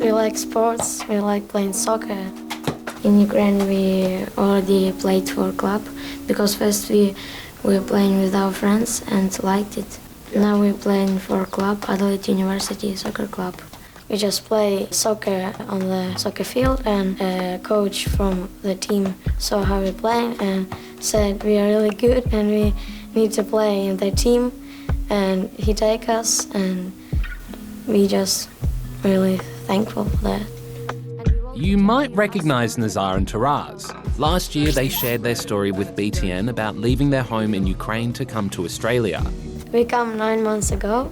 We like sports, we like playing soccer. In Ukraine we already played for a club because first we were playing with our friends and liked it. Now we're playing for a club, Adelaide University Soccer Club. We just play soccer on the soccer field, and a coach from the team saw how we're playing and said we are really good and we need to play in the team, and he take us, and we just really thankful for that. You might recognise Nazar and Taras. Last year they shared their story with BTN about leaving their home in Ukraine to come to Australia. We come 9 months ago,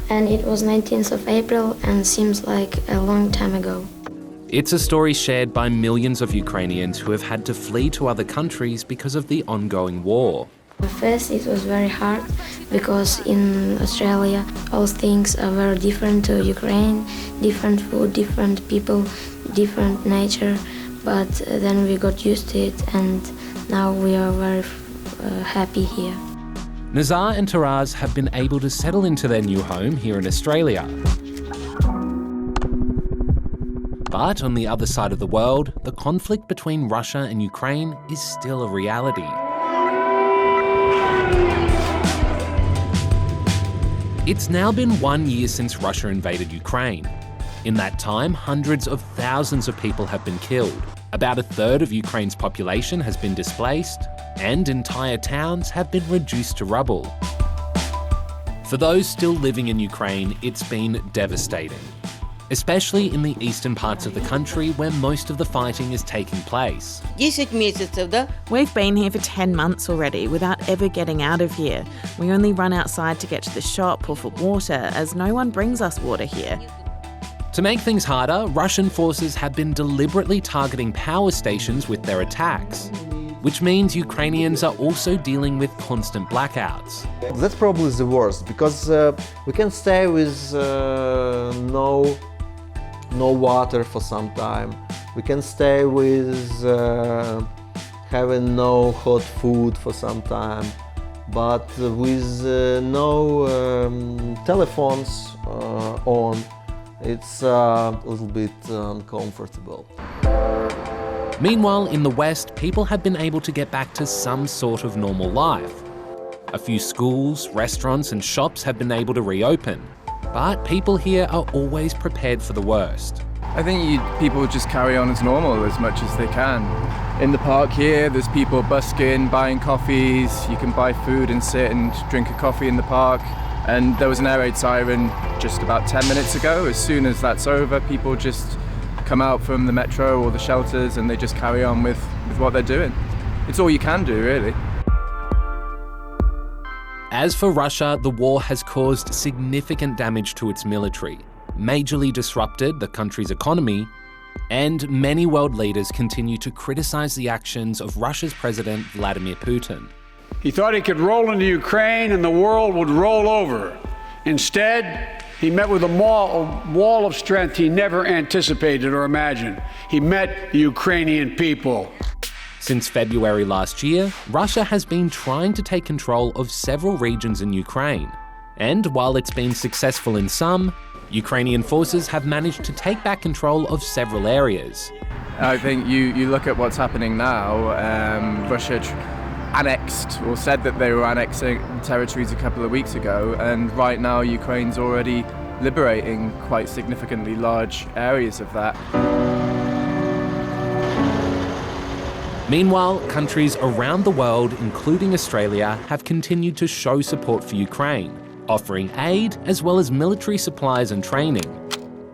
and it was 19th of April and seems like a long time ago. It's a story shared by millions of Ukrainians who have had to flee to other countries because of the ongoing war. At first it was very hard because in Australia all things are very different to Ukraine, different food, different people, different nature, but then we got used to it and now we are very happy here. Nazar and Taras have been able to settle into their new home here in Australia. But on the other side of the world, the conflict between Russia and Ukraine is still a reality. It's now been 1 year since Russia invaded Ukraine. In that time, hundreds of thousands of people have been killed. About a third of Ukraine's population has been displaced, and entire towns have been reduced to rubble. For those still living in Ukraine, it's been devastating, especially in the eastern parts of the country where most of the fighting is taking place. 10 месяцев, да? We've been here for 10 months already without ever getting out of here. We only run outside to get to the shop or for water, as no one brings us water here. To make things harder, Russian forces have been deliberately targeting power stations with their attacks, which means Ukrainians are also dealing with constant blackouts. That's probably the worst, because we can stay with no water for some time. We can stay with having no hot food for some time, but with no telephones on, it's a little bit uncomfortable. Meanwhile, in the West, people have been able to get back to some sort of normal life. A few schools, restaurants and shops have been able to reopen, but people here are always prepared for the worst. I think people just carry on as normal as much as they can. In the park here, there's people busking, buying coffees. You can buy food and sit and drink a coffee in the park. And there was an air raid siren just about 10 minutes ago. As soon as that's over, people just come out from the metro or the shelters and they just carry on with what they're doing. It's all you can do, really. As for Russia, the war has caused significant damage to its military, majorly disrupted the country's economy, and many world leaders continue to criticize the actions of Russia's President Vladimir Putin. He thought he could roll into Ukraine and the world would roll over. Instead, he met with a wall of strength he never anticipated or imagined. He met the Ukrainian people. Since February last year, Russia has been trying to take control of several regions in Ukraine. And while it's been successful in some, Ukrainian forces have managed to take back control of several areas. I think you look at what's happening now. Russia annexed or said that they were annexing territories a couple of weeks ago, and right now Ukraine's already liberating quite significantly large areas of that. Meanwhile, countries around the world, including Australia, have continued to show support for Ukraine, offering aid as well as military supplies and training.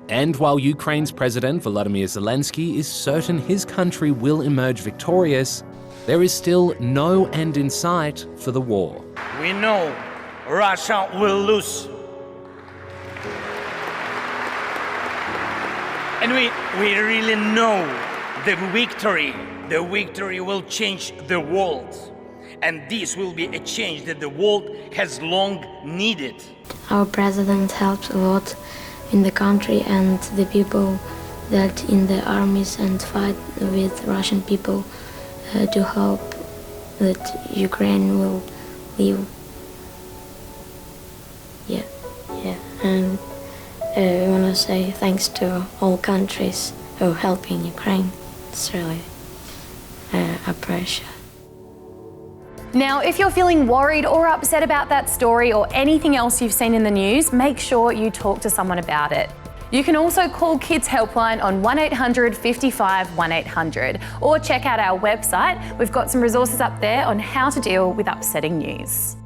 And while Ukraine's President Volodymyr Zelensky is certain his country will emerge victorious, there is still no end in sight for the war. We know Russia will lose. And we really know the victory will change the world. And this will be a change that the world has long needed. Our president helps a lot in the country and the people that in the armies and fight with Russian people to help that Ukraine will live. And We want to say thanks to all countries who are helping Ukraine. It's really appreciated. Now, if you're feeling worried or upset about that story or anything else you've seen in the news, make sure you talk to someone about it. You can also call Kids Helpline on 1800 55 1800 or check out our website. We've got some resources up there on how to deal with upsetting news.